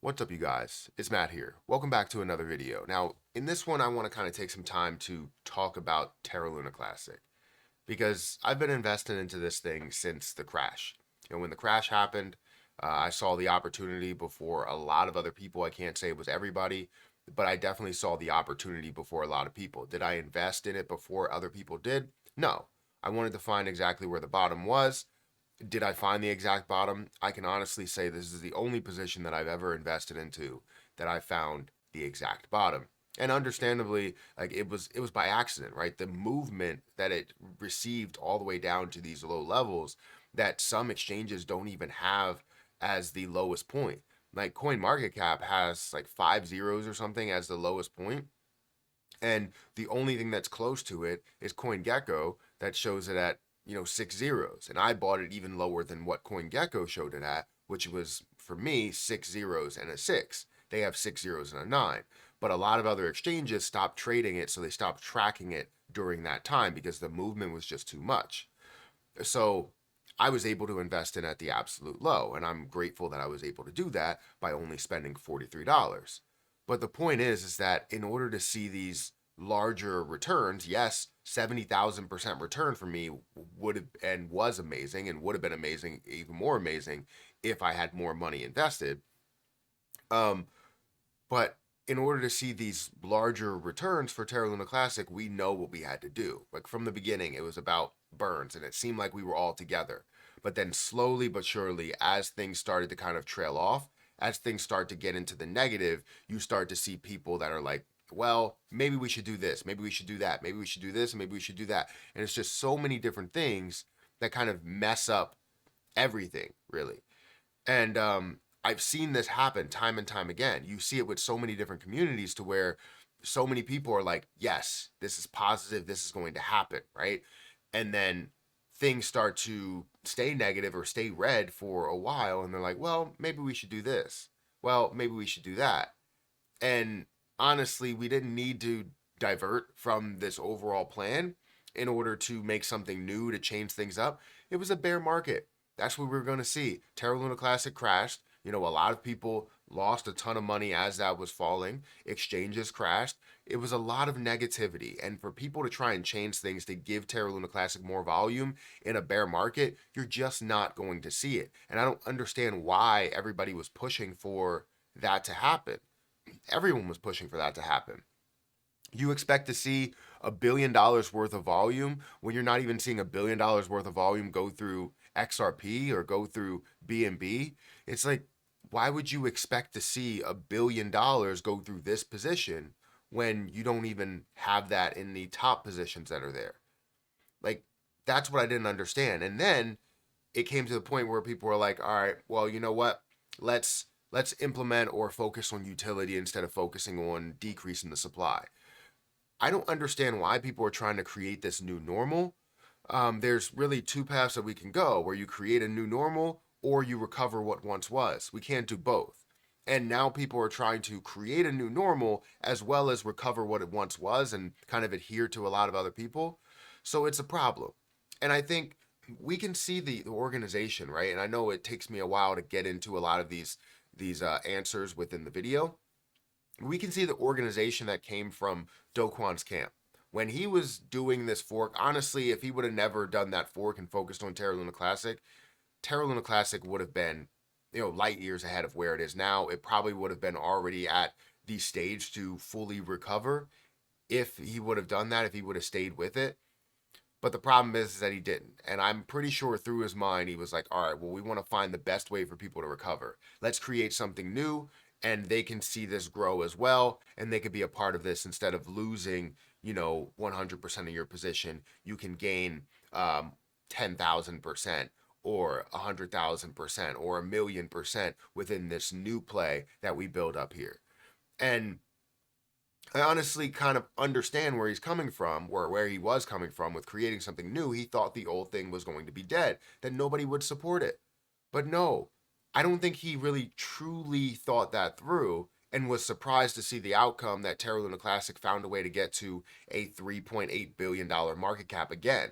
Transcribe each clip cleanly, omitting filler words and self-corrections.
What's up, you guys? It's Matt here. Welcome back to another video. Now, in this one, I want to kind of take some time to talk about Terra Luna Classic because I've been investing into this thing since the crash. And when the crash happened, I saw the opportunity before a lot of other people. I can't say it was everybody, but I definitely saw the opportunity before a lot of people. Did I invest in it before other people did? No. I wanted to find exactly where the bottom was. Did I find the exact bottom? I can honestly say this is the only position that I've ever invested into that I found the exact bottom. And understandably, like it was by accident, right? The movement that it received all the way down to these low levels that some exchanges don't even have as the lowest point. Like Coin Market Cap has like 5 zeros or something as the lowest point. And the only thing that's close to it is CoinGecko that shows it at 6 zeros. And I bought it even lower than what CoinGecko showed it at, which was for me 6 zeros and a six. They have 6 zeros and a nine. But a lot of other exchanges stopped trading it, so they stopped tracking it during that time because the movement was just too much. So I was able to invest in at the absolute low, and I'm grateful that I was able to do that by only spending $43. But the point is that in order to see these larger returns, yes, 70,000% return for me would have and was amazing and would have been amazing, even more amazing if I had more money invested. Um, but in order to see these larger returns for Terra Luna Classic, we know what we had to do. Like from the beginning, it was about burns, and it seemed like we were all together. But then slowly but surely, as things started to kind of trail off, as things start to get into the negative, you start to see people that are like, well, maybe we should do this, maybe we should do that, maybe we should do this, and maybe we should do that. And it's just so many different things that kind of mess up everything, really. And I've seen this happen time and time again. You see it with so many different communities to where so many people are like, yes, this is positive, this is going to happen, right? And then things start to stay negative or stay red for a while, and they're like, well, maybe we should do this. Well, maybe we should do that. And honestly, we didn't need to divert from this overall plan in order to make something new to change things up. It was a bear market. That's what we were going to see. Terra Luna Classic crashed. A lot of people lost a ton of money as that was falling. Exchanges crashed. It was a lot of negativity. And for people to try and change things to give Terra Luna Classic more volume in a bear market, you're just not going to see it. And I don't understand why everybody was pushing for that to happen. Everyone was pushing for that to happen. You expect to see $1 billion worth of volume when you're not even seeing $1 billion worth of volume go through XRP or go through BNB. It's like, why would you expect to see $1 billion go through this position when you don't even have that in the top positions that are there? Like, that's what I didn't understand. And then it came to the point where people were like, all right, well, you know what? Let's implement or focus on utility instead of focusing on decreasing the supply. I don't understand why people are trying to create this new normal. There's really two paths that we can go where you create a new normal or you recover what once was. We can't do both. And now people are trying to create a new normal as well as recover what it once was and kind of adhere to a lot of other people. So it's a problem. And I think we can see the organization, right? And I know it takes me a while to get into a lot of these answers within the video. We can see the organization that came from Do Kwon's camp. When he was doing this fork, honestly, if he would have never done that fork and focused on Terra Luna Classic, Terra Luna Classic would have been, light years ahead of where it is now. It probably would have been already at the stage to fully recover if he would have done that, if he would have stayed with it. But the problem is that he didn't. And I'm pretty sure through his mind, he was like, all right, well, we want to find the best way for people to recover. Let's create something new and they can see this grow as well. And they could be a part of this instead of losing, 100% of your position. You can gain 10,000% or 100,000% or 1,000,000% within this new play that we build up here. And I honestly kind of understand where he's coming from, or where he was coming from with creating something new. He thought the old thing was going to be dead, that nobody would support it. But no, I don't think he really truly thought that through and was surprised to see the outcome that Terra Luna Classic found a way to get to a $3.8 billion market cap again.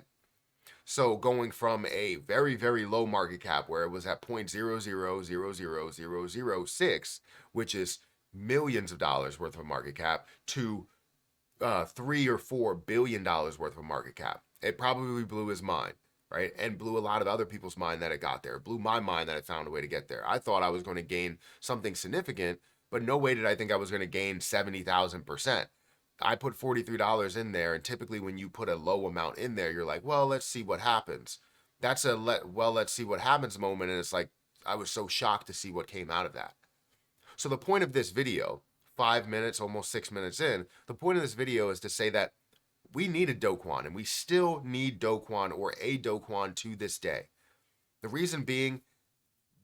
So going from a very, very low market cap where it was at 0.0000006, which is millions of dollars worth of market cap, to $3 or $4 billion worth of market cap. It probably blew his mind, right? And blew a lot of other people's mind that it got there. It blew my mind that it found a way to get there. I thought I was going to gain something significant, but no way did I think I was going to gain 70,000%. I put $43 in there, and typically when you put a low amount in there, you're like, well, let's see what happens. That's a let's see what happens moment, and it's like I was so shocked to see what came out of that. So the point of this video, 5 minutes, almost 6 minutes in, the point of this video is to say that we need a Do Kwon, and we still need Do Kwon or a Do Kwon to this day. The reason being,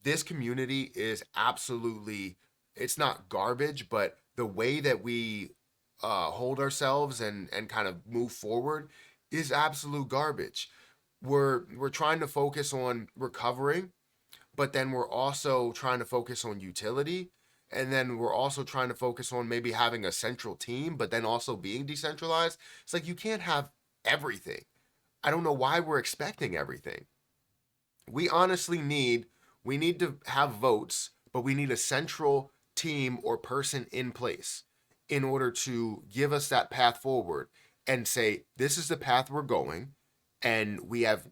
this community is absolutely, it's not garbage, but the way that we hold ourselves and kind of move forward is absolute garbage. We're trying to focus on recovering, but then we're also trying to focus on utility, and then we're also trying to focus on maybe having a central team, but then also being decentralized. It's like you can't have everything. I don't know why we're expecting everything. We honestly need to have votes, but we need a central team or person in place in order to give us that path forward and say this is the path we're going, and we have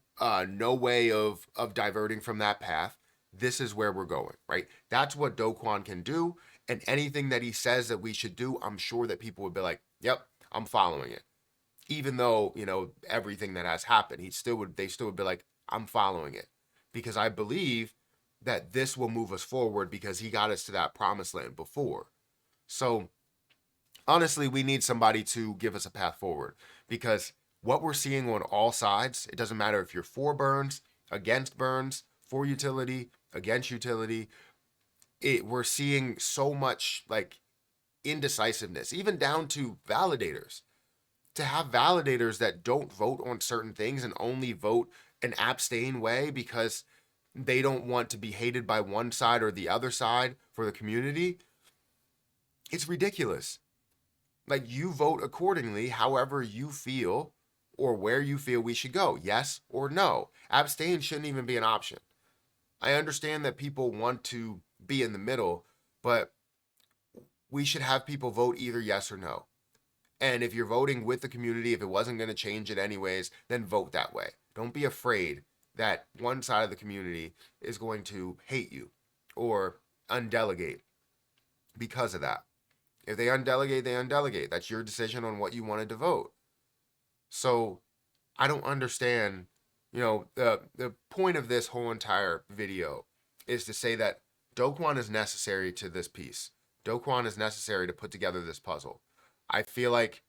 no way of diverting from that path. This is where we're going, right? That's what Do Kwon can do, and anything that he says that we should do, I'm sure that people would be like, "Yep, I'm following it." Even though everything that has happened, they still would be like, "I'm following it," because I believe that this will move us forward because he got us to that promised land before. So honestly, we need somebody to give us a path forward, because what we're seeing on all sides, it doesn't matter if you're for burns, against burns, for utility, against utility, we're seeing so much like indecisiveness, even down to validators. To have validators that don't vote on certain things and only vote an abstain way because they don't want to be hated by one side or the other side for the community, it's ridiculous. Like, you vote accordingly however you feel or where you feel we should go, yes or no. Abstain shouldn't even be an option. I understand that people want to be in the middle, but we should have people vote either yes or no. And if you're voting with the community, if it wasn't going to change it anyways, then vote that way. Don't be afraid that one side of the community is going to hate you or undelegate because of that. If they undelegate, they undelegate. That's your decision on what you wanted to vote. So I don't understand, the point of this whole entire video is to say that Do Kwon is necessary to this piece. Do Kwon is necessary to put together this puzzle. I feel like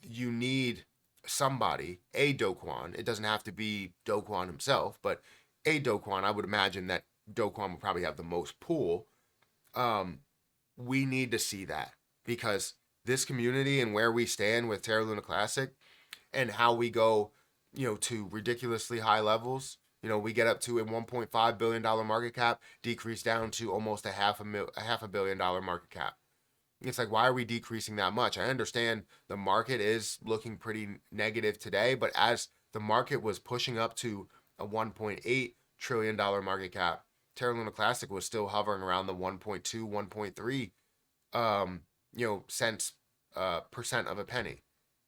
you need somebody, a Do Kwon. It doesn't have to be Do Kwon himself, but a Do Kwon. I would imagine that Do Kwon will probably have the most pull. We need to see that, because this community and where we stand with Terra Luna Classic and how we go, to ridiculously high levels. We get up to a $1.5 billion market cap, decrease down to almost a half a billion dollar market cap. It's like, why are we decreasing that much? I understand the market is looking pretty negative today, but as the market was pushing up to a $1.8 trillion market cap, Terra Luna Classic was still hovering around the 1.2, 1.3 cents percent of a penny.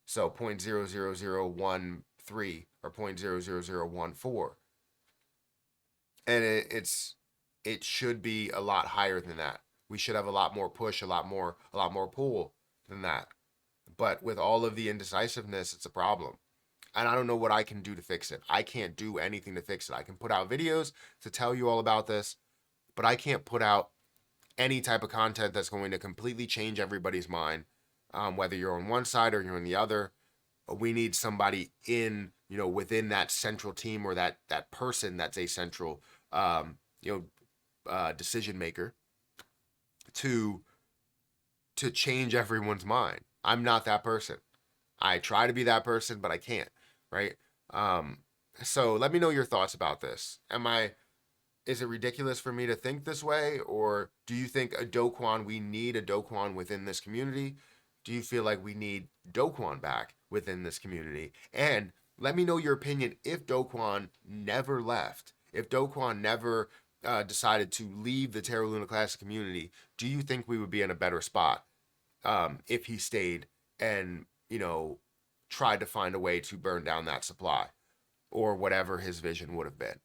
So 0.00013 or 0.00014. And it should be a lot higher than that. We should have a lot more push, a lot more pull than that. But with all of the indecisiveness, it's a problem. And I don't know what I can do to fix it. I can't do anything to fix it. I can put out videos to tell you all about this, but I can't put out any type of content that's going to completely change everybody's mind, whether you're on one side or you're on the other. We need somebody within that central team, or that person that's a central, decision maker to change everyone's mind. I'm not that person. I try to be that person, but I can't, right? So let me know your thoughts about this. Is it ridiculous for me to think this way? Or do you think we need a Do Kwon within this community? Do you feel like we need Do Kwon back within this community? And Let me know your opinion if Do Kwon never left, if Do Kwon never decided to leave the Terra Luna Classic community. Do you think we would be in a better spot if he stayed and, tried to find a way to burn down that supply or whatever his vision would have been?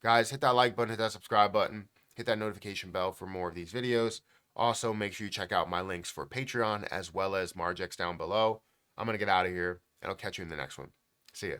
Guys, hit that like button, hit that subscribe button, hit that notification bell for more of these videos. Also, make sure you check out my links for Patreon as well as Margex down below. I'm going to get out of here, and I'll catch you in the next one. See ya.